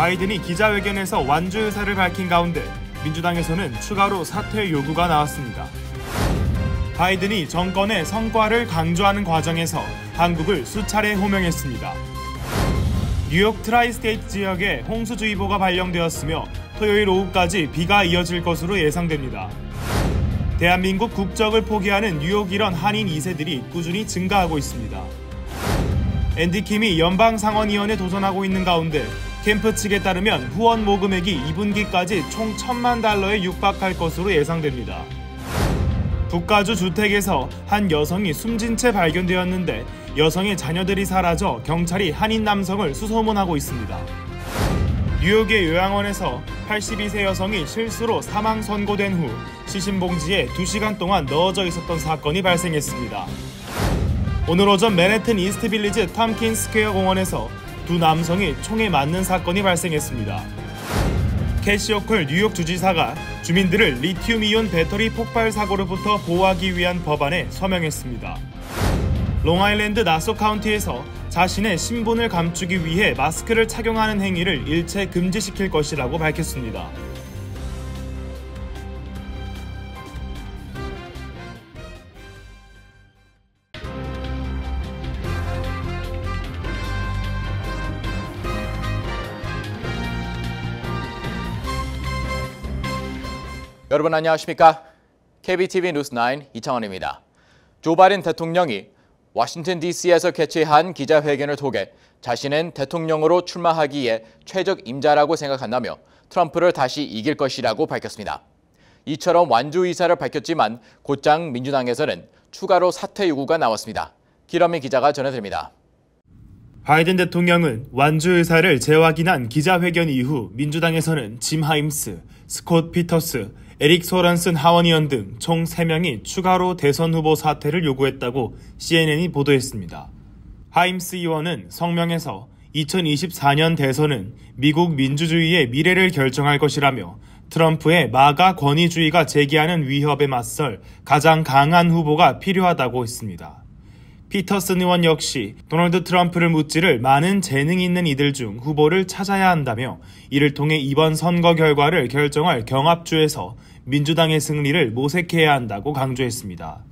바이든이 기자회견에서 완주 의사를 밝힌 가운데 민주당에서는 추가로 사퇴 요구가 나왔습니다. 바이든이 정권의 성과를 강조하는 과정에서 한국을 수차례 호명했습니다. 뉴욕 트라이스테이트 지역에 홍수주의보가 발령되었으며 토요일 오후까지 비가 이어질 것으로 예상됩니다. 대한민국 국적을 포기하는 뉴욕 일원 한인 2세들이 꾸준히 증가하고 있습니다. 앤디 킴이 연방상원의원에 도전하고 있는 가운데 캠프 측에 따르면 후원 모금액이 2분기까지 총 $1,000,000에 육박할 것으로 예상됩니다. 북가주 주택에서 한 여성이 숨진 채 발견되었는데 여성의 자녀들이 사라져 경찰이 한인 남성을 수소문하고 있습니다. 뉴욕의 요양원에서 82세 여성이 실수로 사망 선고된 후 시신봉지에 2시간 동안 넣어져 있었던 사건이 발생했습니다. 오늘 오전 맨해튼 이스트빌리지 탐킨스 스퀘어 공원에서 두 남성이 총에 맞는 사건이 발생했습니다. 캐시 호클 뉴욕 주지사가 주민들을 리튬이온 배터리 폭발 사고로부터 보호하기 위한 법안에 서명했습니다. 롱아일랜드 나소 카운티에서 자신의 신분을 감추기 위해 마스크를 착용하는 행위를 일체 금지시킬 것이라고 밝혔습니다. 여러분 안녕하십니까? KBTV 뉴스9 이창원입니다. 조 바이든 대통령이 워싱턴 DC에서 개최한 기자회견을 통해 자신은 대통령으로 출마하기에 최적 임자라고 생각한다며 트럼프를 다시 이길 것이라고 밝혔습니다. 이처럼 완주 의사를 밝혔지만 곧장 민주당에서는 추가로 사퇴 요구가 나왔습니다. 기러민 기자가 전해드립니다. 바이든 대통령은 완주 의사를 재확인한 기자회견 이후 민주당에서는 짐 하임스, 스콧 피터스, 에릭 소런슨 하원의원 등 총 3명이 추가로 대선 후보 사퇴를 요구했다고 CNN이 보도했습니다. 하임스 의원은 성명에서 2024년 대선은 미국 민주주의의 미래를 결정할 것이라며 트럼프의 마가 권위주의가 제기하는 위협에 맞설 가장 강한 후보가 필요하다고 했습니다. 피터슨 의원 역시 도널드 트럼프를 무찌를 많은 재능 있는 이들 중 후보를 찾아야 한다며 이를 통해 이번 선거 결과를 결정할 경합주에서 민주당의 승리를 모색해야 한다고 강조했습니다.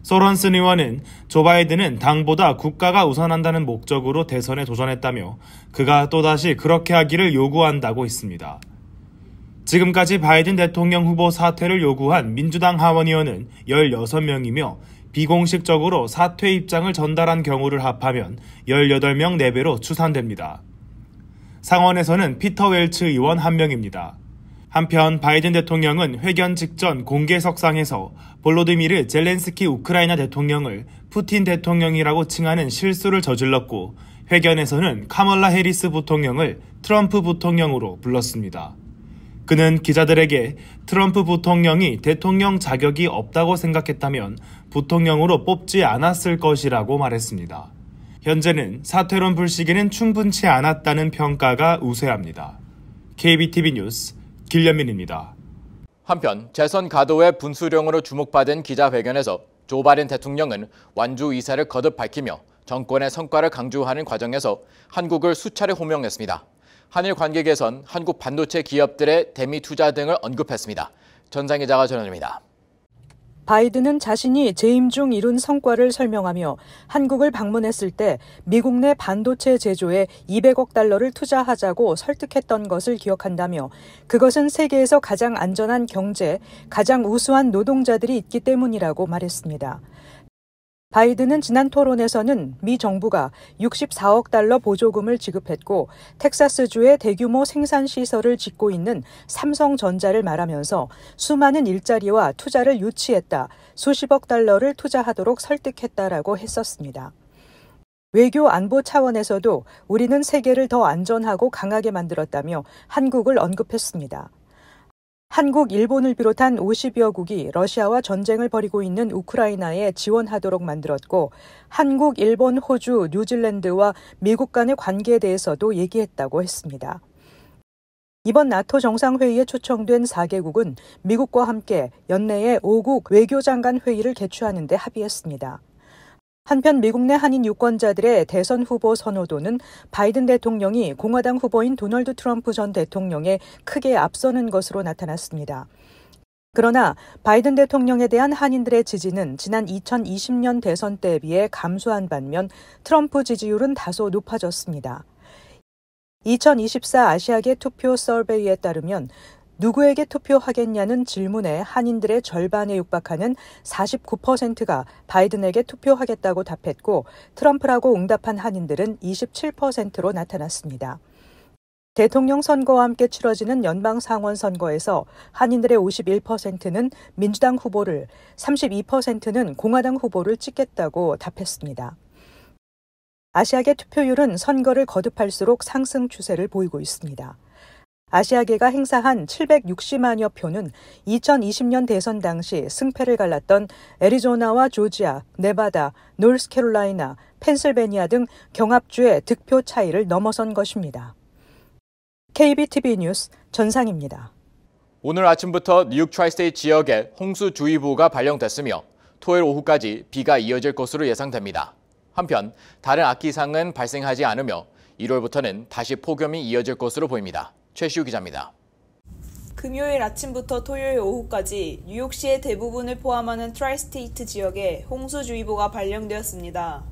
소런슨 의원은 조 바이든은 당보다 국가가 우선한다는 목적으로 대선에 도전했다며 그가 또다시 그렇게 하기를 요구한다고 했습니다. 지금까지 바이든 대통령 후보 사퇴를 요구한 민주당 하원의원은 16명이며 비공식적으로 사퇴 입장을 전달한 경우를 합하면 18명 내외로 추산됩니다. 상원에서는 피터 웰츠 의원 1명입니다. 한편 바이든 대통령은 회견 직전 공개석상에서 볼로디미르 젤렌스키 우크라이나 대통령을 푸틴 대통령이라고 칭하는 실수를 저질렀고 회견에서는 카멀라 해리스 부통령을 트럼프 부통령으로 불렀습니다. 그는 기자들에게 트럼프 부통령이 대통령 자격이 없다고 생각했다면 부통령으로 뽑지 않았을 것이라고 말했습니다. 현재는 사퇴론 불씨기는 충분치 않았다는 평가가 우세합니다. KBTV 뉴스 길련민입니다. 한편 재선 가도의 분수령으로 주목받은 기자회견에서 조 바이든 대통령은 완주 의사를 거듭 밝히며 정권의 성과를 강조하는 과정에서 한국을 수차례 호명했습니다. 한일 관계 개선, 한국 반도체 기업들의 대미 투자 등을 언급했습니다. 전상 기자가 전해드립니다. 바이든은 자신이 재임 중 이룬 성과를 설명하며 한국을 방문했을 때 미국 내 반도체 제조에 $200억 투자하자고 설득했던 것을 기억한다며 그것은 세계에서 가장 안전한 경제, 가장 우수한 노동자들이 있기 때문이라고 말했습니다. 바이든은 지난 토론에서는 미 정부가 $64억 보조금을 지급했고 텍사스주에 대규모 생산 시설을 짓고 있는 삼성전자를 말하면서 수많은 일자리와 투자를 유치했다, 수십억 달러를 투자하도록 설득했다라고 했었습니다. 외교 안보 차원에서도 우리는 세계를 더 안전하고 강하게 만들었다며 한국을 언급했습니다. 한국, 일본을 비롯한 50여 국이 러시아와 전쟁을 벌이고 있는 우크라이나에 지원하도록 만들었고 한국, 일본, 호주, 뉴질랜드와 미국 간의 관계에 대해서도 얘기했다고 했습니다. 이번 나토 정상회의에 초청된 4개국은 미국과 함께 연내에 5국 외교장관 회의를 개최하는 데 합의했습니다. 한편 미국 내 한인 유권자들의 대선 후보 선호도는 바이든 대통령이 공화당 후보인 도널드 트럼프 전 대통령에 크게 앞서는 것으로 나타났습니다. 그러나 바이든 대통령에 대한 한인들의 지지는 지난 2020년 대선 때에 비해 감소한 반면 트럼프 지지율은 다소 높아졌습니다. 2024 아시아계 투표 서베이에 따르면 누구에게 투표하겠냐는 질문에 한인들의 절반에 육박하는 49%가 바이든에게 투표하겠다고 답했고 트럼프라고 응답한 한인들은 27%로 나타났습니다. 대통령 선거와 함께 치러지는 연방 상원 선거에서 한인들의 51%는 민주당 후보를, 32%는 공화당 후보를 찍겠다고 답했습니다. 아시아계 투표율은 선거를 거듭할수록 상승 추세를 보이고 있습니다. 아시아계가 행사한 760만여 표는 2020년 대선 당시 승패를 갈랐던 애리조나와 조지아, 네바다, 노스캐롤라이나, 펜실베니아 등 경합주의 득표 차이를 넘어선 것입니다. KBTV 뉴스 전상입니다. 오늘 아침부터 뉴욕 트라이스테이트 지역에 홍수주의보가 발령됐으며 토요일 오후까지 비가 이어질 것으로 예상됩니다. 한편 다른 악기상은 발생하지 않으며 1월부터는 다시 폭염이 이어질 것으로 보입니다. 최시우 기자입니다. 금요일 아침부터 토요일 오후까지 뉴욕시의 대부분을 포함하는 트라이스테이트 지역에 홍수주의보가 발령되었습니다.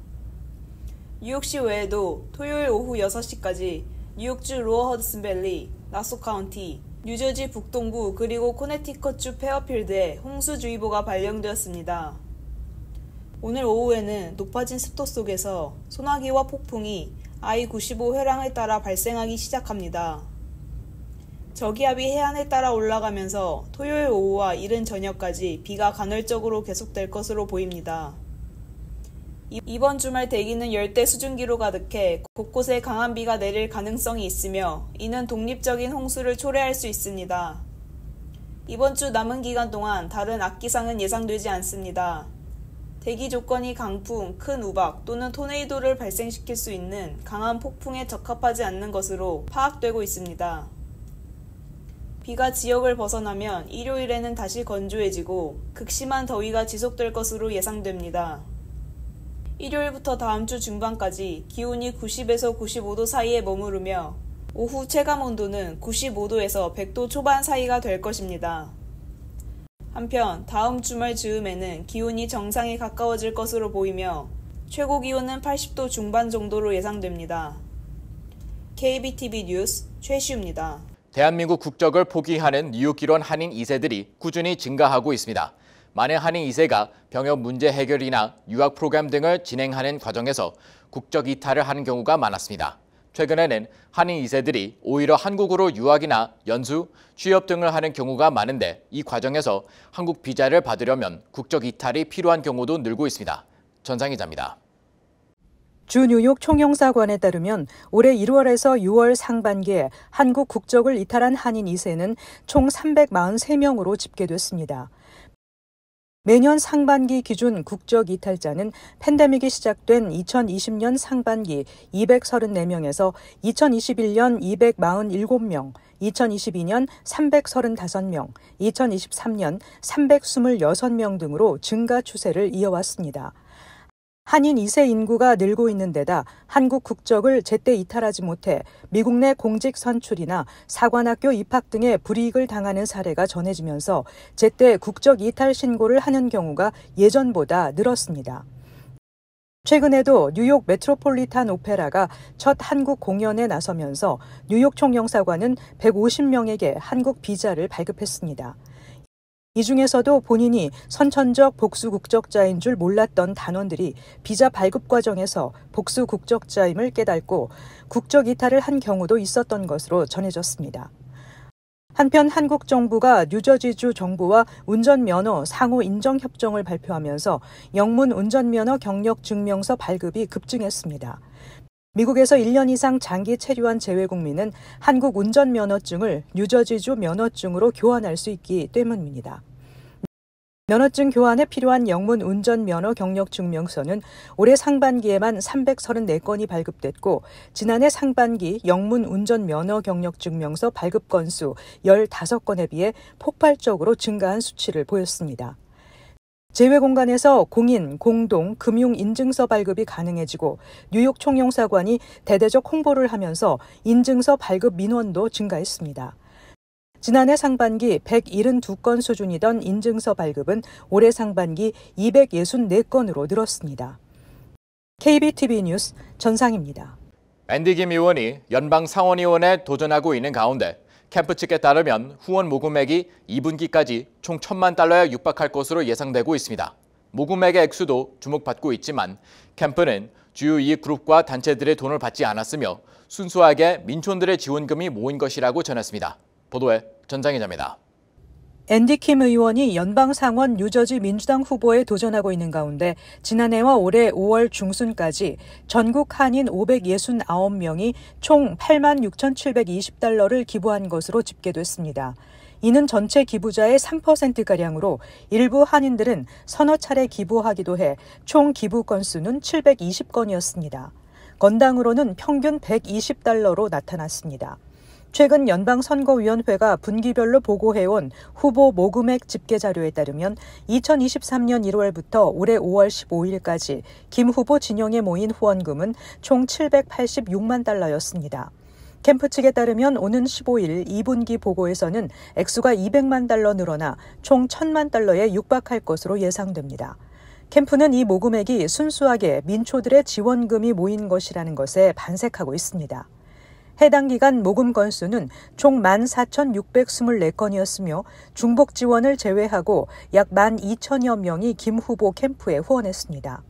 뉴욕시 외에도 토요일 오후 6시까지 뉴욕주 로어 허드슨밸리, 나소 카운티, 뉴저지 북동부 그리고 코네티컷주 페어필드에 홍수주의보가 발령되었습니다. 오늘 오후에는 높아진 습도 속에서 소나기와 폭풍이 I-95 회랑을 따라 발생하기 시작합니다. 저기압이 해안을 따라 올라가면서 토요일 오후와 이른 저녁까지 비가 간헐적으로 계속될 것으로 보입니다. 이번 주말 대기는 열대 수증기로 가득해 곳곳에 강한 비가 내릴 가능성이 있으며 이는 독립적인 홍수를 초래할 수 있습니다. 이번 주 남은 기간 동안 다른 악기상은 예상되지 않습니다. 대기 조건이 강풍, 큰 우박 또는 토네이도를 발생시킬 수 있는 강한 폭풍에 적합하지 않는 것으로 파악되고 있습니다. 비가 지역을 벗어나면 일요일에는 다시 건조해지고 극심한 더위가 지속될 것으로 예상됩니다. 일요일부터 다음 주 중반까지 기온이 90에서 95도 사이에 머무르며 오후 체감온도는 95도에서 100도 초반 사이가 될 것입니다. 한편 다음 주말 즈음에는 기온이 정상에 가까워질 것으로 보이며 최고 기온은 80도 중반 정도로 예상됩니다. KBTV 뉴스 최시우입니다. 대한민국 국적을 포기하는 뉴욕 일원 한인 2세들이 꾸준히 증가하고 있습니다. 많은 한인 2세가 병역 문제 해결이나 유학 프로그램 등을 진행하는 과정에서 국적 이탈을 하는 경우가 많았습니다. 최근에는 한인 2세들이 오히려 한국으로 유학이나 연수, 취업 등을 하는 경우가 많은데 이 과정에서 한국 비자를 받으려면 국적 이탈이 필요한 경우도 늘고 있습니다. 전상 기자입니다. 주 뉴욕 총영사관에 따르면 올해 1월에서 6월 상반기에 한국 국적을 이탈한 한인 2세는 총 343명으로 집계됐습니다. 매년 상반기 기준 국적 이탈자는 팬데믹이 시작된 2020년 상반기 234명에서 2021년 247명, 2022년 335명, 2023년 326명 등으로 증가 추세를 이어왔습니다. 한인 2세 인구가 늘고 있는 데다 한국 국적을 제때 이탈하지 못해 미국 내 공직 선출이나 사관학교 입학 등의 불이익을 당하는 사례가 전해지면서 제때 국적 이탈 신고를 하는 경우가 예전보다 늘었습니다. 최근에도 뉴욕 메트로폴리탄 오페라가 첫 한국 공연에 나서면서 뉴욕 총영사관은 150명에게 한국 비자를 발급했습니다. 이 중에서도 본인이 선천적 복수 국적자인 줄 몰랐던 단원들이 비자 발급 과정에서 복수 국적자임을 깨닫고 국적 이탈을 한 경우도 있었던 것으로 전해졌습니다. 한편 한국 정부가 뉴저지주 정부와 운전면허 상호 인정 협정을 발표하면서 영문 운전면허 경력 증명서 발급이 급증했습니다. 미국에서 1년 이상 장기 체류한 재외국민은 한국 운전면허증을 뉴저지주 면허증으로 교환할 수 있기 때문입니다. 면허증 교환에 필요한 영문 운전면허 경력증명서는 올해 상반기에만 334건이 발급됐고 지난해 상반기 영문 운전면허 경력증명서 발급 건수 15건에 비해 폭발적으로 증가한 수치를 보였습니다. 제외 공간에서 공인, 공동, 금융 인증서 발급이 가능해지고 뉴욕 총영사관이 대대적 홍보를 하면서 인증서 발급 민원도 증가했습니다. 지난해 상반기 172건 수준이던 인증서 발급은 올해 상반기 264건으로 늘었습니다. KBTV 뉴스 전상입니다. 앤디 김 의원이 연방 상원의원에 도전하고 있는 가운데 캠프 측에 따르면 후원 모금액이 2분기까지 총 1,000만 달러에 육박할 것으로 예상되고 있습니다. 모금액의 액수도 주목받고 있지만 캠프는 주요 이익 그룹과 단체들의 돈을 받지 않았으며 순수하게 민촌들의 지원금이 모인 것이라고 전했습니다. 보도에 전장 기자입니다. 앤디 킴 의원이 연방 상원 뉴저지 민주당 후보에 도전하고 있는 가운데 지난해와 올해 5월 중순까지 전국 한인 569명이 총 86,720달러를 기부한 것으로 집계됐습니다. 이는 전체 기부자의 3%가량으로 일부 한인들은 서너 차례 기부하기도 해 총 기부 건수는 720건이었습니다. 건당으로는 평균 120달러로 나타났습니다. 최근 연방선거위원회가 분기별로 보고해온 후보 모금액 집계 자료에 따르면 2023년 1월부터 올해 5월 15일까지 김 후보 진영에 모인 후원금은 총 786만 달러였습니다. 캠프 측에 따르면 오는 15일 2분기 보고에서는 액수가 200만 달러 늘어나 총 1,000만 달러에 육박할 것으로 예상됩니다. 캠프는 이 모금액이 순수하게 민초들의 지원금이 모인 것이라는 것에 반색하고 있습니다. 해당 기간 모금 건수는 총 14,624건이었으며 중복 지원을 제외하고 약 12,000여 명이 김 후보 캠프에 후원했습니다.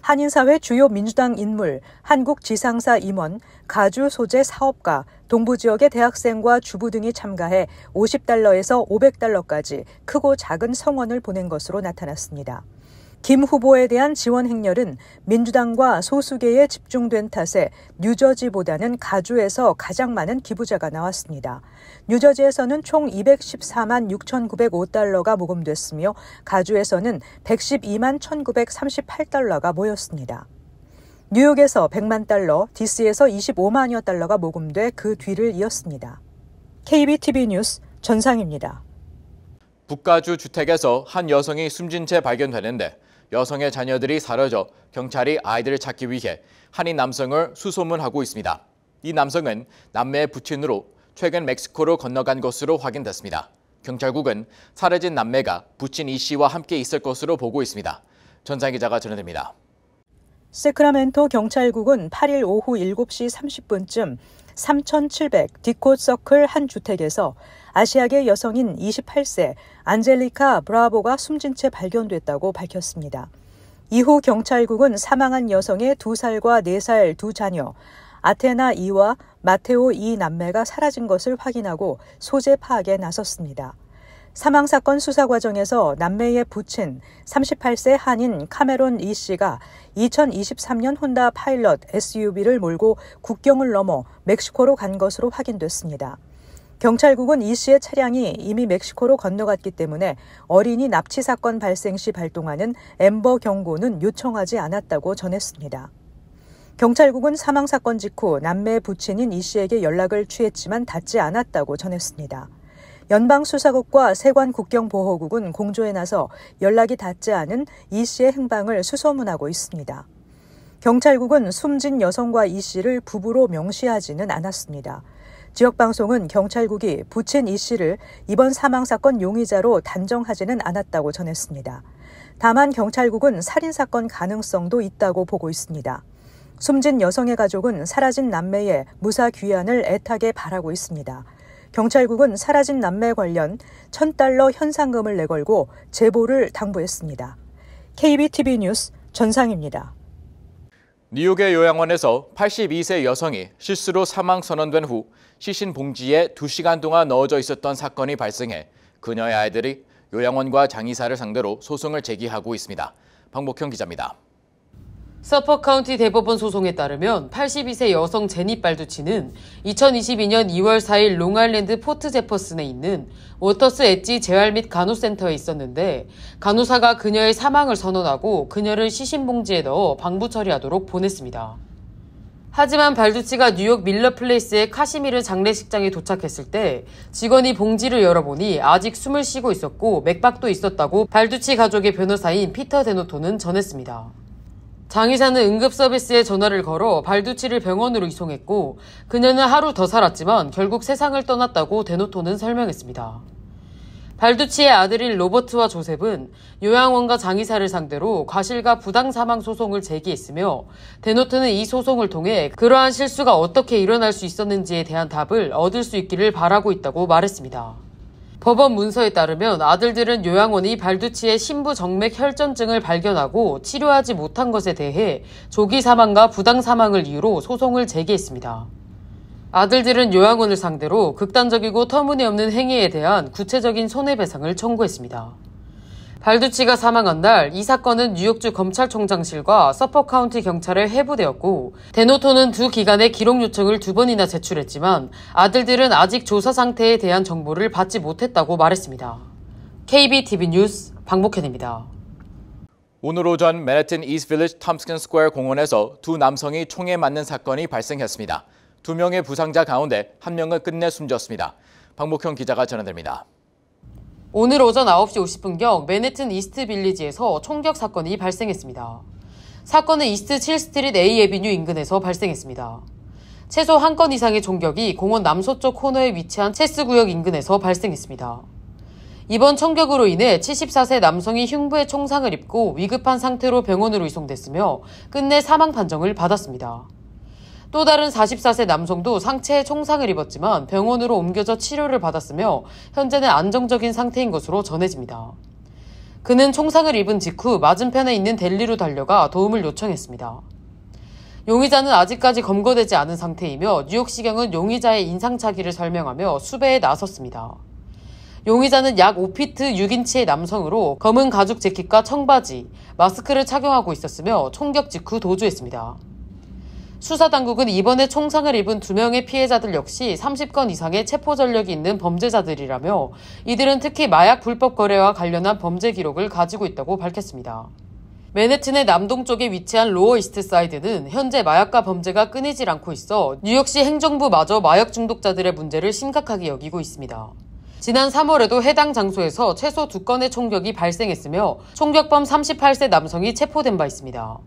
한인사회 주요 민주당 인물, 한국 지상사 임원, 가주 소재 사업가, 동부 지역의 대학생과 주부 등이 참가해 50달러에서 500달러까지 크고 작은 성원을 보낸 것으로 나타났습니다. 김 후보에 대한 지원 행렬은 민주당과 소수계에 집중된 탓에 뉴저지보다는 가주에서 가장 많은 기부자가 나왔습니다. 뉴저지에서는 총 214만 6,905달러가 모금됐으며 가주에서는 112만 1,938달러가 모였습니다. 뉴욕에서 100만 달러, DC에서 25만여 달러가 모금돼 그 뒤를 이었습니다. KBTV 뉴스 전상입니다. 북가주 주택에서 한 여성이 숨진 채 발견되는데 여성의 자녀들이 사라져 경찰이 아이들을 찾기 위해 한인 남성을 수소문하고 있습니다. 이 남성은 남매의 부친으로 최근 멕시코로 건너간 것으로 확인됐습니다. 경찰국은 사라진 남매가 부친 이 씨와 함께 있을 것으로 보고 있습니다. 전상 기자가 전해드립니다. 세크라멘토 경찰국은 8일 오후 7시 30분쯤 3700 디콧 서클 한 주택에서 아시아계 여성인 28세 안젤리카 브라보가 숨진 채 발견됐다고 밝혔습니다. 이후 경찰국은 사망한 여성의 2살과 4살 두 자녀 아테나 2와 마테오 2 남매가 사라진 것을 확인하고 소재 파악에 나섰습니다. 사망사건 수사 과정에서 남매의 부친 38세 한인 카메론 이 씨가 2023년 혼다 파일럿 SUV를 몰고 국경을 넘어 멕시코로 간 것으로 확인됐습니다. 경찰국은 이 씨의 차량이 이미 멕시코로 건너갔기 때문에 어린이 납치 사건 발생 시 발동하는 앰버 경고는 요청하지 않았다고 전했습니다. 경찰국은 사망사건 직후 남매의 부친인 이 씨에게 연락을 취했지만 닿지 않았다고 전했습니다. 연방수사국과 세관국경보호국은 공조에 나서 연락이 닿지 않은 이 씨의 행방을 수소문하고 있습니다. 경찰국은 숨진 여성과 이 씨를 부부로 명시하지는 않았습니다. 지역방송은 경찰국이 부친 이 씨를 이번 사망사건 용의자로 단정하지는 않았다고 전했습니다. 다만 경찰국은 살인사건 가능성도 있다고 보고 있습니다. 숨진 여성의 가족은 사라진 남매의 무사 귀환을 애타게 바라고 있습니다. 경찰국은 사라진 남매 관련 $1,000 현상금을 내걸고 제보를 당부했습니다. KBTV 뉴스 전상입니다. 뉴욕의 요양원에서 82세 여성이 실수로 사망 선언된 후 시신 봉지에 2시간 동안 넣어져 있었던 사건이 발생해 그녀의 아이들이 요양원과 장의사를 상대로 소송을 제기하고 있습니다. 박목형 기자입니다. 서퍼 카운티 대법원 소송에 따르면 82세 여성 제니 발두치는 2022년 2월 4일 롱아일랜드 포트 제퍼슨에 있는 워터스 엣지 재활 및 간호센터에 있었는데 간호사가 그녀의 사망을 선언하고 그녀를 시신봉지에 넣어 방부 처리하도록 보냈습니다. 하지만 발두치가 뉴욕 밀러 플레이스의 카시미르 장례식장에 도착했을 때 직원이 봉지를 열어보니 아직 숨을 쉬고 있었고 맥박도 있었다고 발두치 가족의 변호사인 피터 데노토는 전했습니다. 장의사는 응급서비스에 전화를 걸어 발두치를 병원으로 이송했고 그녀는 하루 더 살았지만 결국 세상을 떠났다고 데노토는 설명했습니다. 발두치의 아들인 로버트와 조셉은 요양원과 장의사를 상대로 과실과 부당 사망 소송을 제기했으며 데노토는 이 소송을 통해 그러한 실수가 어떻게 일어날 수 있었는지에 대한 답을 얻을 수 있기를 바라고 있다고 말했습니다. 법원 문서에 따르면 아들들은 요양원이 발두치의 심부 정맥 혈전증을 발견하고 치료하지 못한 것에 대해 조기 사망과 부당 사망을 이유로 소송을 제기했습니다. 아들들은 요양원을 상대로 극단적이고 터무니없는 행위에 대한 구체적인 손해배상을 청구했습니다. 발두치가 사망한 날 이 사건은 뉴욕주 검찰총장실과 서퍼 카운티 경찰에 회부되었고 데노토는 두 기관의 기록 요청을 2번이나 제출했지만 아들들은 아직 조사 상태에 대한 정보를 받지 못했다고 말했습니다. KBTV 뉴스 박목현입니다. 오늘 오전 맨해튼 이스트빌리지 톰스킨 스퀘어 공원에서 두 남성이 총에 맞는 사건이 발생했습니다. 2명의 부상자 가운데 1명은 끝내 숨졌습니다. 박목현 기자가 전해드립니다. 오늘 오전 9시 50분경 맨해튼 이스트 빌리지에서 총격 사건이 발생했습니다. 사건은 이스트 7스트리트 A 애비뉴 인근에서 발생했습니다. 최소 1건 이상의 총격이 공원 남서쪽 코너에 위치한 체스 구역 인근에서 발생했습니다. 이번 총격으로 인해 74세 남성이 흉부에 총상을 입고 위급한 상태로 병원으로 이송됐으며 끝내 사망 판정을 받았습니다. 또 다른 44세 남성도 상체에 총상을 입었지만 병원으로 옮겨져 치료를 받았으며 현재는 안정적인 상태인 것으로 전해집니다. 그는 총상을 입은 직후 맞은편에 있는 델리로 달려가 도움을 요청했습니다. 용의자는 아직까지 검거되지 않은 상태이며 뉴욕시경은 용의자의 인상착의를 설명하며 수배에 나섰습니다. 용의자는 약 5피트 6인치의 남성으로 검은 가죽 재킷과 청바지, 마스크를 착용하고 있었으며 총격 직후 도주했습니다. 수사당국은 이번에 총상을 입은 2명의 피해자들 역시 30건 이상의 체포 전력이 있는 범죄자들이라며 이들은 특히 마약 불법 거래와 관련한 범죄 기록을 가지고 있다고 밝혔습니다. 맨해튼의 남동쪽에 위치한 로어 이스트 사이드는 현재 마약과 범죄가 끊이질 않고 있어 뉴욕시 행정부마저 마약 중독자들의 문제를 심각하게 여기고 있습니다. 지난 3월에도 해당 장소에서 최소 2건의 총격이 발생했으며 총격범 38세 남성이 체포된 바 있습니다.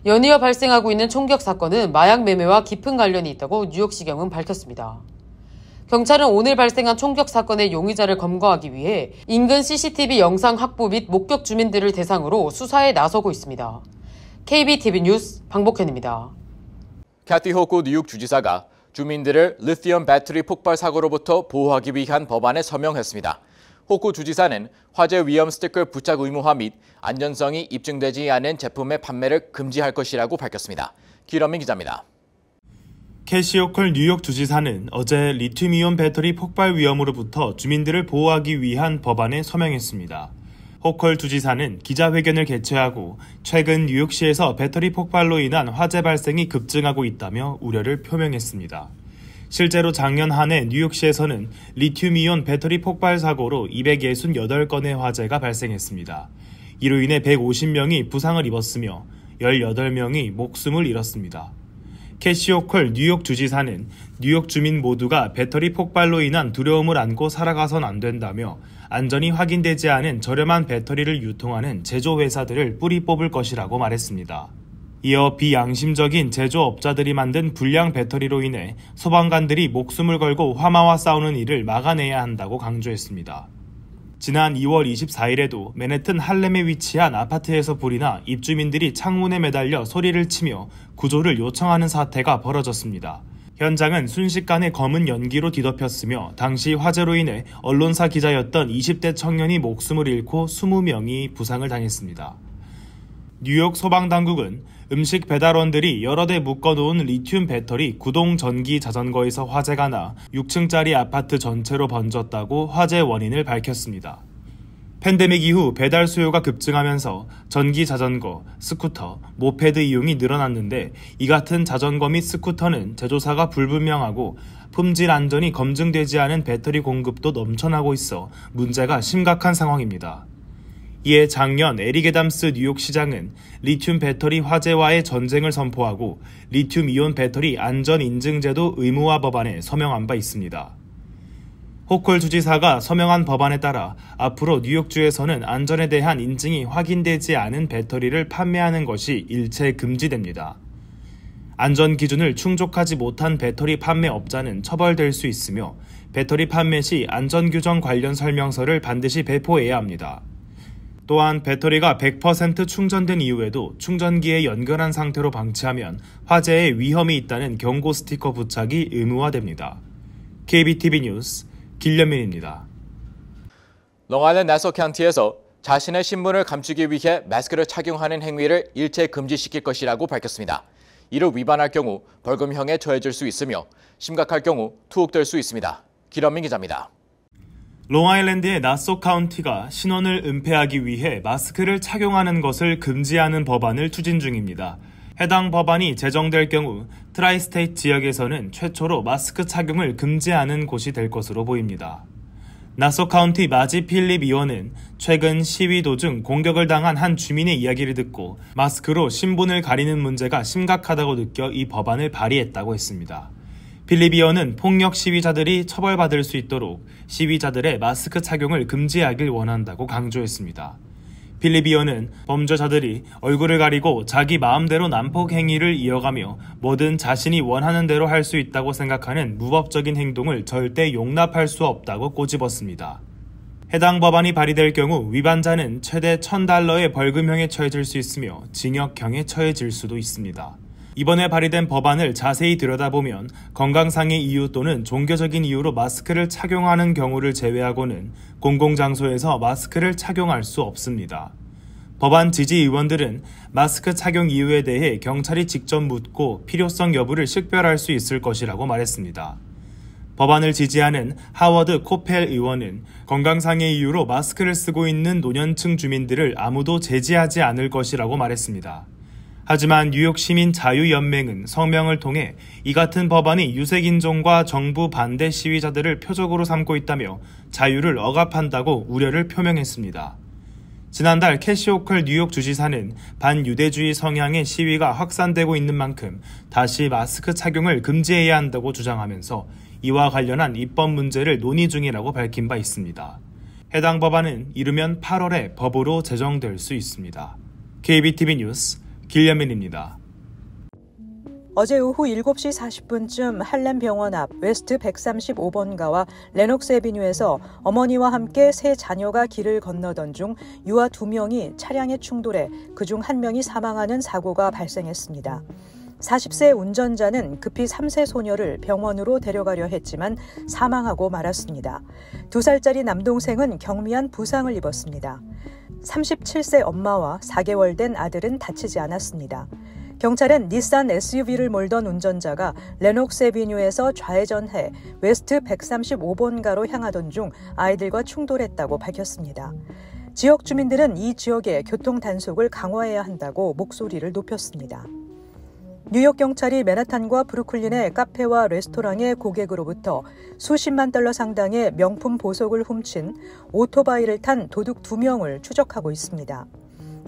연이어 발생하고 있는 총격 사건은 마약 매매와 깊은 관련이 있다고 뉴욕시경은 밝혔습니다. 경찰은 오늘 발생한 총격 사건의 용의자를 검거하기 위해 인근 CCTV 영상 확보 및 목격 주민들을 대상으로 수사에 나서고 있습니다. KBTV 뉴스 박목현입니다. 캐티 호쿠 뉴욕 주지사가 주민들을 리튬 배터리 폭발 사고로부터 보호하기 위한 법안에 서명했습니다. 호쿠 주지사는 화재 위험 스티커 부착 의무화 및 안전성이 입증되지 않은 제품의 판매를 금지할 것이라고 밝혔습니다. 기러민 기자입니다. 캐시 호컬 뉴욕 주지사는 어제 리튬이온 배터리 폭발 위험으로부터 주민들을 보호하기 위한 법안에 서명했습니다. 호컬 주지사는 기자회견을 개최하고 최근 뉴욕시에서 배터리 폭발로 인한 화재 발생이 급증하고 있다며 우려를 표명했습니다. 실제로 작년 한 해 뉴욕시에서는 리튬이온 배터리 폭발 사고로 268건의 화재가 발생했습니다. 이로 인해 150명이 부상을 입었으며 18명이 목숨을 잃었습니다. 캐시 호컬 뉴욕 주지사는 뉴욕 주민 모두가 배터리 폭발로 인한 두려움을 안고 살아가선 안 된다며 안전이 확인되지 않은 저렴한 배터리를 유통하는 제조회사들을 뿌리 뽑을 것이라고 말했습니다. 이어 비양심적인 제조업자들이 만든 불량 배터리로 인해 소방관들이 목숨을 걸고 화마와 싸우는 일을 막아내야 한다고 강조했습니다. 지난 2월 24일에도 맨해튼 할렘에 위치한 아파트에서 불이 나 입주민들이 창문에 매달려 소리를 치며 구조를 요청하는 사태가 벌어졌습니다. 현장은 순식간에 검은 연기로 뒤덮였으며 당시 화재로 인해 언론사 기자였던 20대 청년이 목숨을 잃고 20명이 부상을 당했습니다. 뉴욕 소방당국은 음식 배달원들이 여러 대 묶어놓은 리튬 배터리 구동 전기 자전거에서 화재가 나 6층짜리 아파트 전체로 번졌다고 화재 원인을 밝혔습니다. 팬데믹 이후 배달 수요가 급증하면서 전기 자전거, 스쿠터, 모페드 이용이 늘어났는데 이 같은 자전거 및 스쿠터는 제조사가 불분명하고 품질 안전이 검증되지 않은 배터리 공급도 넘쳐나고 있어 문제가 심각한 상황입니다. 이에 작년 에릭 애담스 뉴욕시장은 리튬 배터리 화재와의 전쟁을 선포하고 리튬 이온 배터리 안전 인증제도 의무화 법안에 서명한 바 있습니다. 호컬 주지사가 서명한 법안에 따라 앞으로 뉴욕주에서는 안전에 대한 인증이 확인되지 않은 배터리를 판매하는 것이 일체 금지됩니다. 안전 기준을 충족하지 못한 배터리 판매업자는 처벌될 수 있으며 배터리 판매 시 안전규정 관련 설명서를 반드시 배포해야 합니다. 또한 배터리가 100% 충전된 이후에도 충전기에 연결한 상태로 방치하면 화재의 위험이 있다는 경고 스티커 부착이 의무화됩니다. KBTV 뉴스 길련민입니다. 롱아일랜드 나소 카운티에서 자신의 신분을 감추기 위해 마스크를 착용하는 행위를 일체 금지시킬 것이라고 밝혔습니다. 이를 위반할 경우 벌금형에 처해질 수 있으며 심각할 경우 투옥될 수 있습니다. 길현민 기자입니다. 롱아일랜드의 나소 카운티가 신원을 은폐하기 위해 마스크를 착용하는 것을 금지하는 법안을 추진 중입니다. 해당 법안이 제정될 경우 트라이스테이트 지역에서는 최초로 마스크 착용을 금지하는 곳이 될 것으로 보입니다. 나소 카운티 마지 필립 의원은 최근 시위 도중 공격을 당한 한 주민의 이야기를 듣고 마스크로 신분을 가리는 문제가 심각하다고 느껴 이 법안을 발의했다고 했습니다. 필립 의원은 폭력 시위자들이 처벌받을 수 있도록 시위자들의 마스크 착용을 금지하길 원한다고 강조했습니다. 필립 의원은 범죄자들이 얼굴을 가리고 자기 마음대로 난폭 행위를 이어가며 뭐든 자신이 원하는 대로 할 수 있다고 생각하는 무법적인 행동을 절대 용납할 수 없다고 꼬집었습니다. 해당 법안이 발의될 경우 위반자는 최대 $1,000의 벌금형에 처해질 수 있으며 징역형에 처해질 수도 있습니다. 이번에 발의된 법안을 자세히 들여다보면 건강상의 이유 또는 종교적인 이유로 마스크를 착용하는 경우를 제외하고는 공공장소에서 마스크를 착용할 수 없습니다. 법안 지지 의원들은 마스크 착용 이유에 대해 경찰이 직접 묻고 필요성 여부를 식별할 수 있을 것이라고 말했습니다. 법안을 지지하는 하워드 코펠 의원은 건강상의 이유로 마스크를 쓰고 있는 노년층 주민들을 아무도 제지하지 않을 것이라고 말했습니다. 하지만 뉴욕 시민 자유연맹은 성명을 통해 이 같은 법안이 유색인종과 정부 반대 시위자들을 표적으로 삼고 있다며 자유를 억압한다고 우려를 표명했습니다. 지난달 캐시 호컬 뉴욕 주지사는 반유대주의 성향의 시위가 확산되고 있는 만큼 다시 마스크 착용을 금지해야 한다고 주장하면서 이와 관련한 입법 문제를 논의 중이라고 밝힌 바 있습니다. 해당 법안은 이르면 8월에 법으로 제정될 수 있습니다. KBTV 뉴스 길련민입니다. 어제 오후 7시 40분쯤 할렘 병원 앞 웨스트 135번가와 레녹스 애비뉴에서 어머니와 함께 세 자녀가 길을 건너던 중 유아 2명이 차량에 충돌해 그중 1명이 사망하는 사고가 발생했습니다. 40세 운전자는 급히 3세 소녀를 병원으로 데려가려 했지만 사망하고 말았습니다. 2살짜리 남동생은 경미한 부상을 입었습니다. 37세 엄마와 4개월 된 아들은 다치지 않았습니다. 경찰은 닛산 SUV를 몰던 운전자가 레녹스 애비뉴에서 좌회전해 웨스트 135번가로 향하던 중 아이들과 충돌했다고 밝혔습니다. 지역 주민들은 이 지역의 교통 단속을 강화해야 한다고 목소리를 높였습니다. 뉴욕 경찰이 맨하탄과 브루클린의 카페와 레스토랑의 고객으로부터 수십만 달러 상당의 명품 보석을 훔친 오토바이를 탄 도둑 2명을 추적하고 있습니다.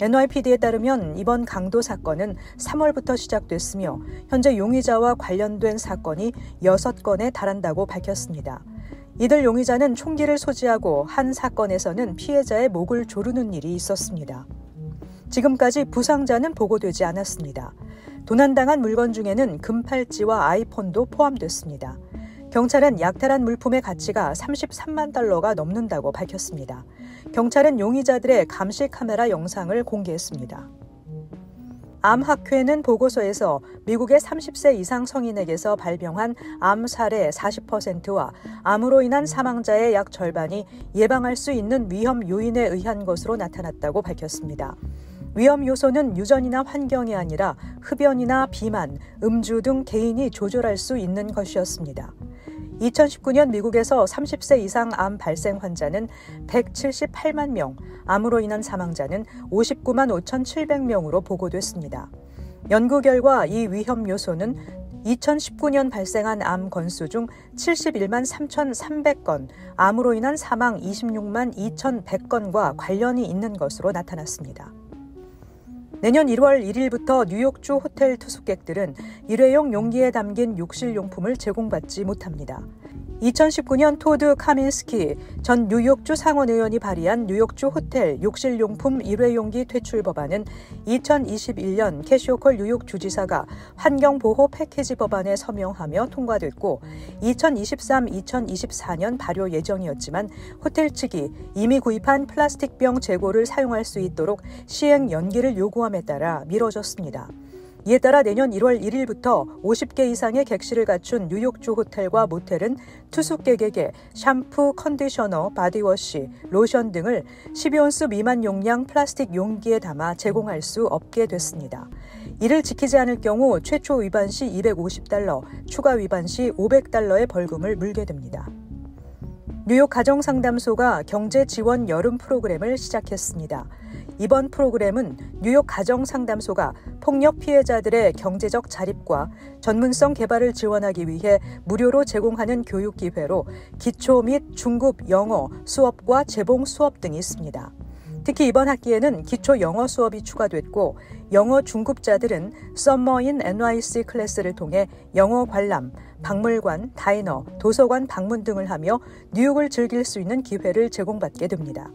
NYPD에 따르면 이번 강도 사건은 3월부터 시작됐으며 현재 용의자와 관련된 사건이 6건에 달한다고 밝혔습니다. 이들 용의자는 총기를 소지하고 한 사건에서는 피해자의 목을 조르는 일이 있었습니다. 지금까지 부상자는 보고되지 않았습니다. 도난당한 물건 중에는 금팔찌와 아이폰도 포함됐습니다. 경찰은 약탈한 물품의 가치가 33만 달러가 넘는다고 밝혔습니다. 경찰은 용의자들의 감시 카메라 영상을 공개했습니다. 암학회는 보고서에서 미국의 30세 이상 성인에게서 발병한 암 사례 40%와 암으로 인한 사망자의 약 절반이 예방할 수 있는 위험 요인에 의한 것으로 나타났다고 밝혔습니다. 위험 요소는 유전이나 환경이 아니라 흡연이나 비만, 음주 등 개인이 조절할 수 있는 것이었습니다. 2019년 미국에서 30세 이상 암 발생 환자는 178만 명, 암으로 인한 사망자는 59만 5,700명으로 보고됐습니다. 연구 결과 이 위험 요소는 2019년 발생한 암 건수 중 71만 3,300건, 암으로 인한 사망 26만 2,100건과 관련이 있는 것으로 나타났습니다. 내년 1월 1일부터 뉴욕주 호텔 투숙객들은 일회용 용기에 담긴 욕실용품을 제공받지 못합니다. 2019년 토드 카민스키 전 뉴욕주 상원의원이 발의한 뉴욕주 호텔 욕실용품 일회용기 퇴출 법안은 2021년 캐시 호컬 뉴욕 주지사가 환경보호 패키지 법안에 서명하며 통과됐고 2023-2024년 발효 예정이었지만 호텔 측이 이미 구입한 플라스틱병 재고를 사용할 수 있도록 시행 연기를 요구함에 따라 미뤄졌습니다. 이에 따라 내년 1월 1일부터 50개 이상의 객실을 갖춘 뉴욕주 호텔과 모텔은 투숙객에게 샴푸, 컨디셔너, 바디워시, 로션 등을 12온스 미만 용량 플라스틱 용기에 담아 제공할 수 없게 됐습니다. 이를 지키지 않을 경우 최초 위반 시 $250, 추가 위반 시 $500의 벌금을 물게 됩니다. 뉴욕 가정상담소가 경제지원 여름 프로그램을 시작했습니다. 이번 프로그램은 뉴욕 가정상담소가 폭력 피해자들의 경제적 자립과 전문성 개발을 지원하기 위해 무료로 제공하는 교육 기회로 기초 및 중급 영어 수업과 재봉 수업 등이 있습니다. 특히 이번 학기에는 기초 영어 수업이 추가됐고 영어 중급자들은 Summer in NYC 클래스를 통해 영어 관람, 박물관, 다이너, 도서관 방문 등을 하며 뉴욕을 즐길 수 있는 기회를 제공받게 됩니다.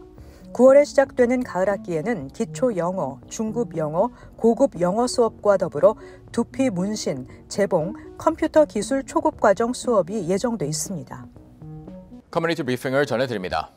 9월에 시작되는 가을 학기에는 기초 영어, 중급 영어, 고급 영어 수업과 더불어 두피 문신, 재봉, 컴퓨터 기술 초급 과정 수업이 예정돼 있습니다. 커뮤니티 브리핑을 전해드립니다.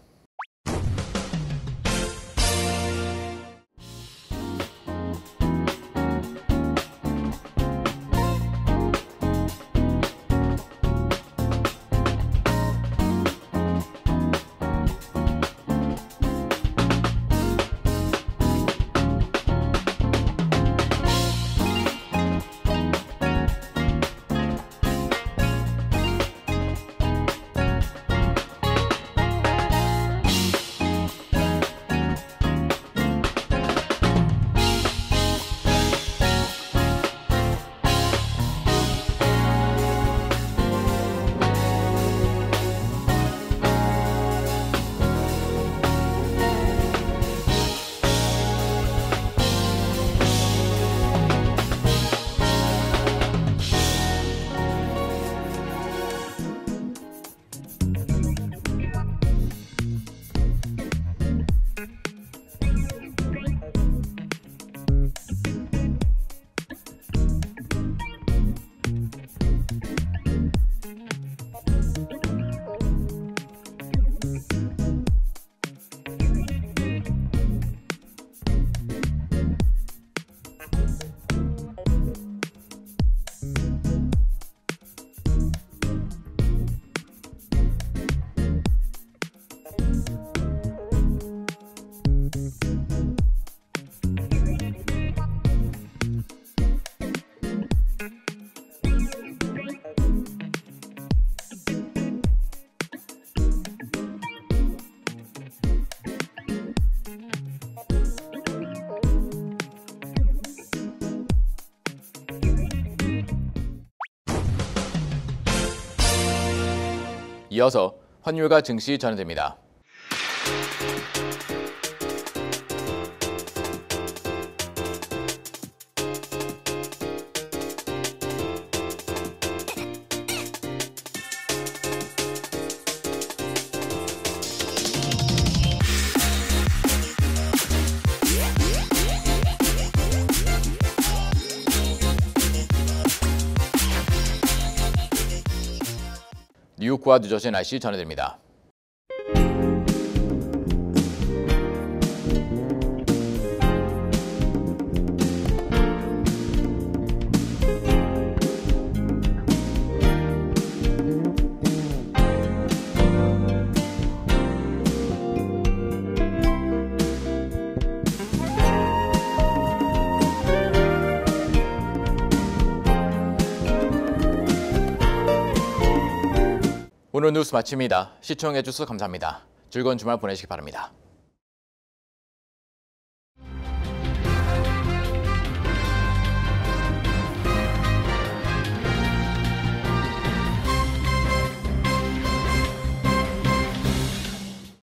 이어서 환율과 증시 전해드립니다. 뉴욕과 뉴저지 날씨 전해드립니다. 오늘 뉴스 마칩니다. 시청해주셔서 감사합니다. 즐거운 주말 보내시기 바랍니다.